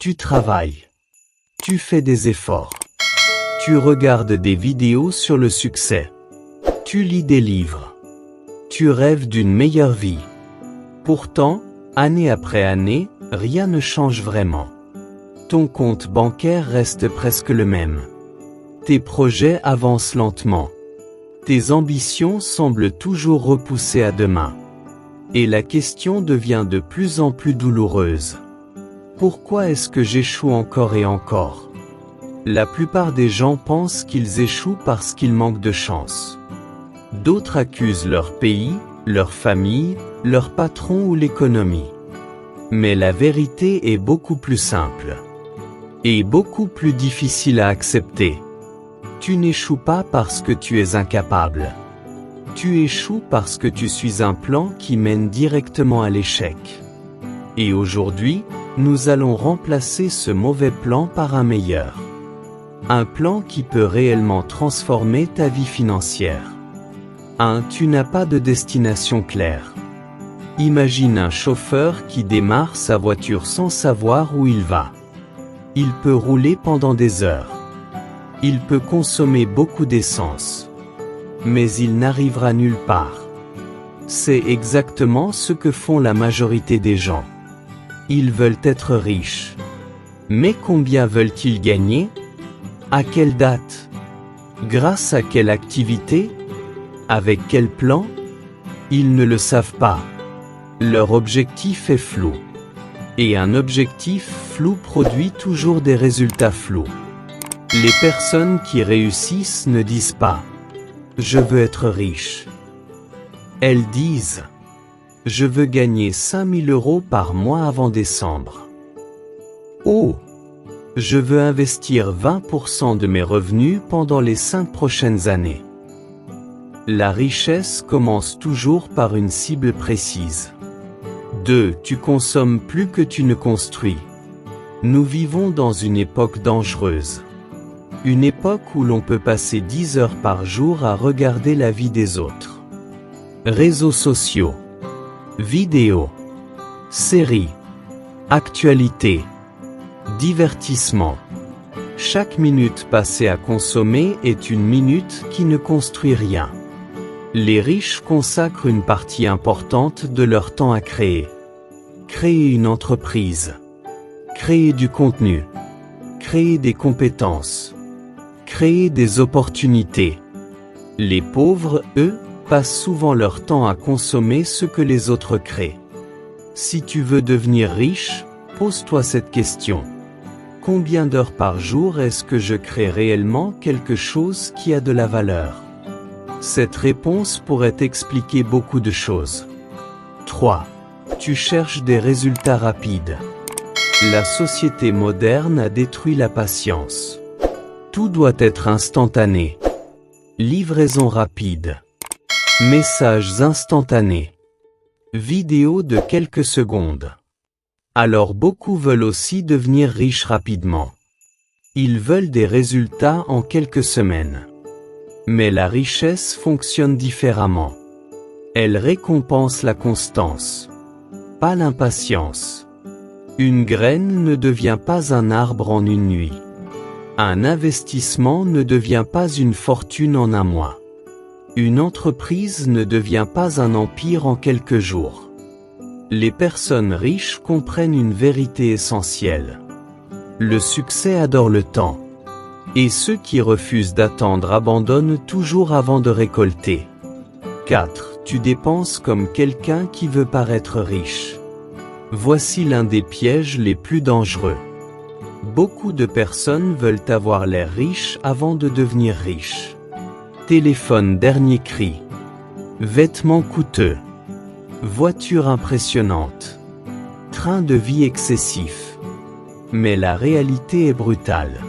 Tu travailles. Tu fais des efforts. Tu regardes des vidéos sur le succès. Tu lis des livres. Tu rêves d'une meilleure vie. Pourtant, année après année, rien ne change vraiment. Ton compte bancaire reste presque le même. Tes projets avancent lentement. Tes ambitions semblent toujours repoussées à demain. Et la question devient de plus en plus douloureuse. Pourquoi est-ce que j'échoue encore et encore? La plupart des gens pensent qu'ils échouent parce qu'ils manquent de chance. D'autres accusent leur pays, leur famille, leur patron ou l'économie. Mais la vérité est beaucoup plus simple. Et beaucoup plus difficile à accepter. Tu n'échoues pas parce que tu es incapable. Tu échoues parce que tu suis un plan qui mène directement à l'échec. Et aujourd'hui, nous allons remplacer ce mauvais plan par un meilleur. Un plan qui peut réellement transformer ta vie financière. Tu n'as pas de destination claire. Imagine un chauffeur qui démarre sa voiture sans savoir où il va. Il peut rouler pendant des heures. Il peut consommer beaucoup d'essence. Mais il n'arrivera nulle part. C'est exactement ce que font la majorité des gens. Ils veulent être riches. Mais combien veulent-ils gagner? À quelle date? Grâce à quelle activité? Avec quel plan? Ils ne le savent pas. Leur objectif est flou. Et un objectif flou produit toujours des résultats flous. Les personnes qui réussissent ne disent pas « Je veux être riche ». Elles disent « Je veux gagner 5 000 € par mois avant décembre ». Oh! Je veux investir 20% de mes revenus pendant les 5 prochaines années. La richesse commence toujours par une cible précise. 2. Tu consommes plus que tu ne construis. Nous vivons dans une époque dangereuse. Une époque où l'on peut passer 10 heures par jour à regarder la vie des autres. Réseaux sociaux, vidéos, séries, actualités, divertissement. Chaque minute passée à consommer est une minute qui ne construit rien. Les riches consacrent une partie importante de leur temps à créer. Créer une entreprise. Créer du contenu. Créer des compétences. Créer des opportunités. Les pauvres, eux, passent souvent leur temps à consommer ce que les autres créent. Si tu veux devenir riche, pose-toi cette question. Combien d'heures par jour est-ce que je crée réellement quelque chose qui a de la valeur? Cette réponse pourrait expliquer beaucoup de choses. 3. Tu cherches des résultats rapides. La société moderne a détruit la patience. Tout doit être instantané. Livraison rapide. Messages instantanés. Vidéos de quelques secondes. Alors beaucoup veulent aussi devenir riches rapidement. Ils veulent des résultats en quelques semaines. Mais la richesse fonctionne différemment. Elle récompense la constance, pas l'impatience. Une graine ne devient pas un arbre en une nuit. Un investissement ne devient pas une fortune en un mois. Une entreprise ne devient pas un empire en quelques jours. Les personnes riches comprennent une vérité essentielle. Le succès adore le temps. Et ceux qui refusent d'attendre abandonnent toujours avant de récolter. 4. Tu dépenses comme quelqu'un qui veut paraître riche. Voici l'un des pièges les plus dangereux. Beaucoup de personnes veulent avoir l'air riches avant de devenir riches. Téléphone dernier cri. Vêtements coûteux. Voiture impressionnante. Train de vie excessif. Mais la réalité est brutale.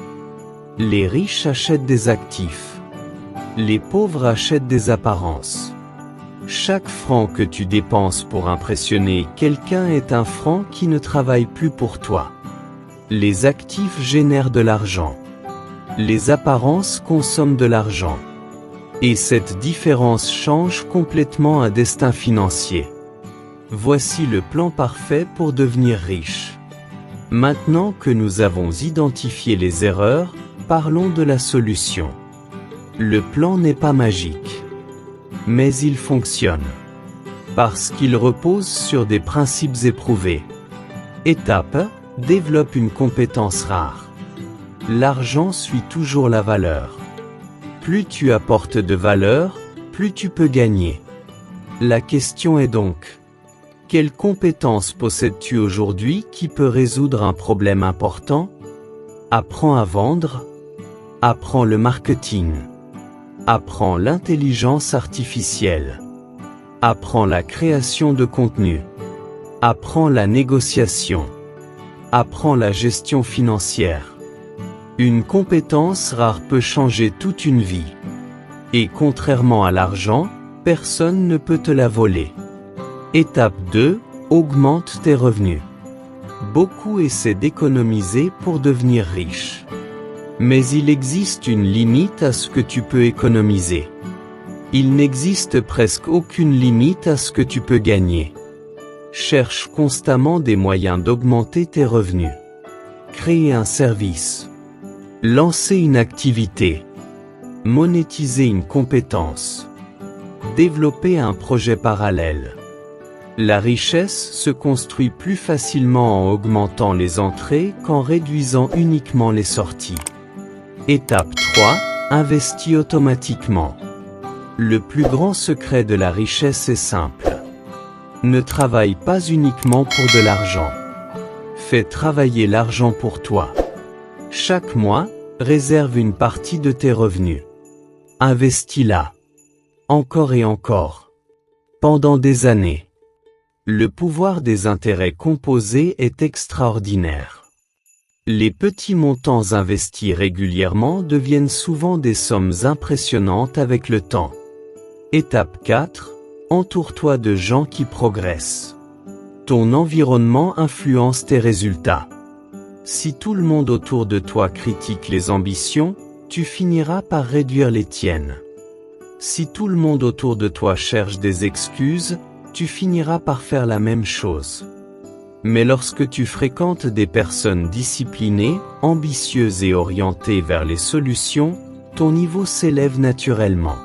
Les riches achètent des actifs. Les pauvres achètent des apparences. Chaque franc que tu dépenses pour impressionner quelqu'un est un franc qui ne travaille plus pour toi. Les actifs génèrent de l'argent. Les apparences consomment de l'argent. Et cette différence change complètement un destin financier. Voici le plan parfait pour devenir riche. Maintenant que nous avons identifié les erreurs, parlons de la solution. Le plan n'est pas magique. Mais il fonctionne. Parce qu'il repose sur des principes éprouvés. Étape 1. Développe une compétence rare. L'argent suit toujours la valeur. Plus tu apportes de valeur, plus tu peux gagner. La question est donc, quelle compétence possèdes-tu aujourd'hui qui peut résoudre un problème important? Apprends à vendre. Apprends le marketing. Apprends l'intelligence artificielle. Apprends la création de contenu. Apprends la négociation. Apprends la gestion financière. Une compétence rare peut changer toute une vie. Et contrairement à l'argent, personne ne peut te la voler. Étape 2. Augmente tes revenus. Beaucoup essaient d'économiser pour devenir riches. Mais il existe une limite à ce que tu peux économiser. Il n'existe presque aucune limite à ce que tu peux gagner. Cherche constamment des moyens d'augmenter tes revenus. Créer un service. Lancer une activité. Monétiser une compétence. Développer un projet parallèle. La richesse se construit plus facilement en augmentant les entrées qu'en réduisant uniquement les sorties. Étape 3. Investis automatiquement. Le plus grand secret de la richesse est simple. Ne travaille pas uniquement pour de l'argent. Fais travailler l'argent pour toi. Chaque mois, réserve une partie de tes revenus. Investis-la. Encore et encore. Pendant des années. Le pouvoir des intérêts composés est extraordinaire. Les petits montants investis régulièrement deviennent souvent des sommes impressionnantes avec le temps. Étape 4. Entoure-toi de gens qui progressent. Ton environnement influence tes résultats. Si tout le monde autour de toi critique les ambitions, tu finiras par réduire les tiennes. Si tout le monde autour de toi cherche des excuses, tu finiras par faire la même chose. Mais lorsque tu fréquentes des personnes disciplinées, ambitieuses et orientées vers les solutions, ton niveau s'élève naturellement.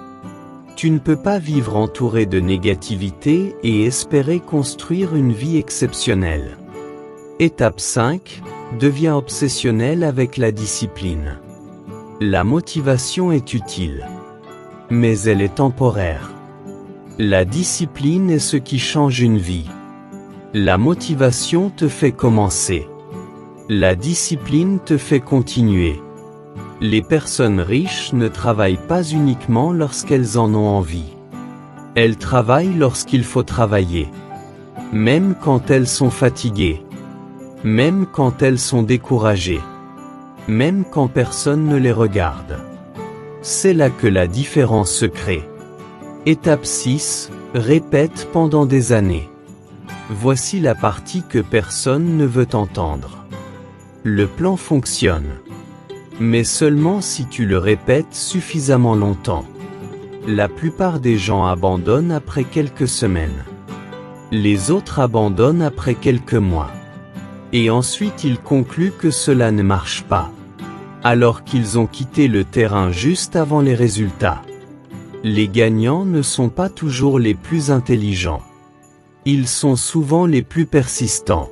Tu ne peux pas vivre entouré de négativité et espérer construire une vie exceptionnelle. Étape 5. Deviens obsessionnel avec la discipline. La motivation est utile. Mais elle est temporaire. La discipline est ce qui change une vie. La motivation te fait commencer. La discipline te fait continuer. Les personnes riches ne travaillent pas uniquement lorsqu'elles en ont envie. Elles travaillent lorsqu'il faut travailler. Même quand elles sont fatiguées. Même quand elles sont découragées. Même quand personne ne les regarde. C'est là que la différence se crée. Étape 6. Répète pendant des années. Voici la partie que personne ne veut entendre. Le plan fonctionne. Mais seulement si tu le répètes suffisamment longtemps. La plupart des gens abandonnent après quelques semaines. Les autres abandonnent après quelques mois. Et ensuite ils concluent que cela ne marche pas. Alors qu'ils ont quitté le terrain juste avant les résultats. Les gagnants ne sont pas toujours les plus intelligents. Ils sont souvent les plus persistants.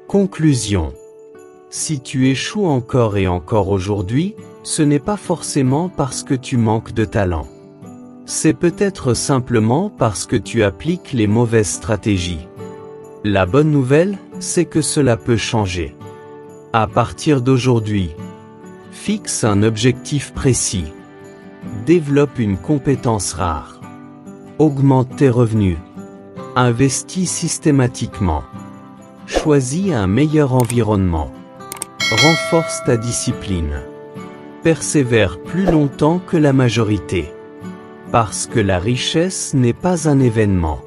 Conclusion. Si tu échoues encore et encore aujourd'hui, ce n'est pas forcément parce que tu manques de talent. C'est peut-être simplement parce que tu appliques les mauvaises stratégies. La bonne nouvelle, c'est que cela peut changer. À partir d'aujourd'hui, fixe un objectif précis. Développe une compétence rare. Augmente tes revenus. Investis systématiquement. Choisis un meilleur environnement. Renforce ta discipline. Persévère plus longtemps que la majorité. Parce que la richesse n'est pas un événement.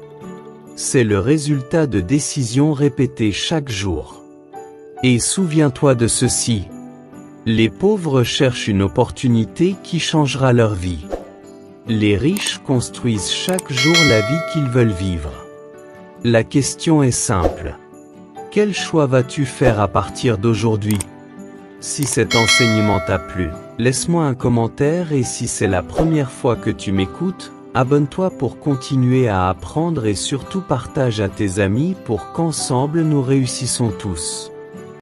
C'est le résultat de décisions répétées chaque jour. Et souviens-toi de ceci. Les pauvres cherchent une opportunité qui changera leur vie. Les riches construisent chaque jour la vie qu'ils veulent vivre. La question est simple. Quel choix vas-tu faire à partir d'aujourd'hui? Si cet enseignement t'a plu, laisse-moi un commentaire et si c'est la première fois que tu m'écoutes, abonne-toi pour continuer à apprendre et surtout partage à tes amis pour qu'ensemble nous réussissons tous.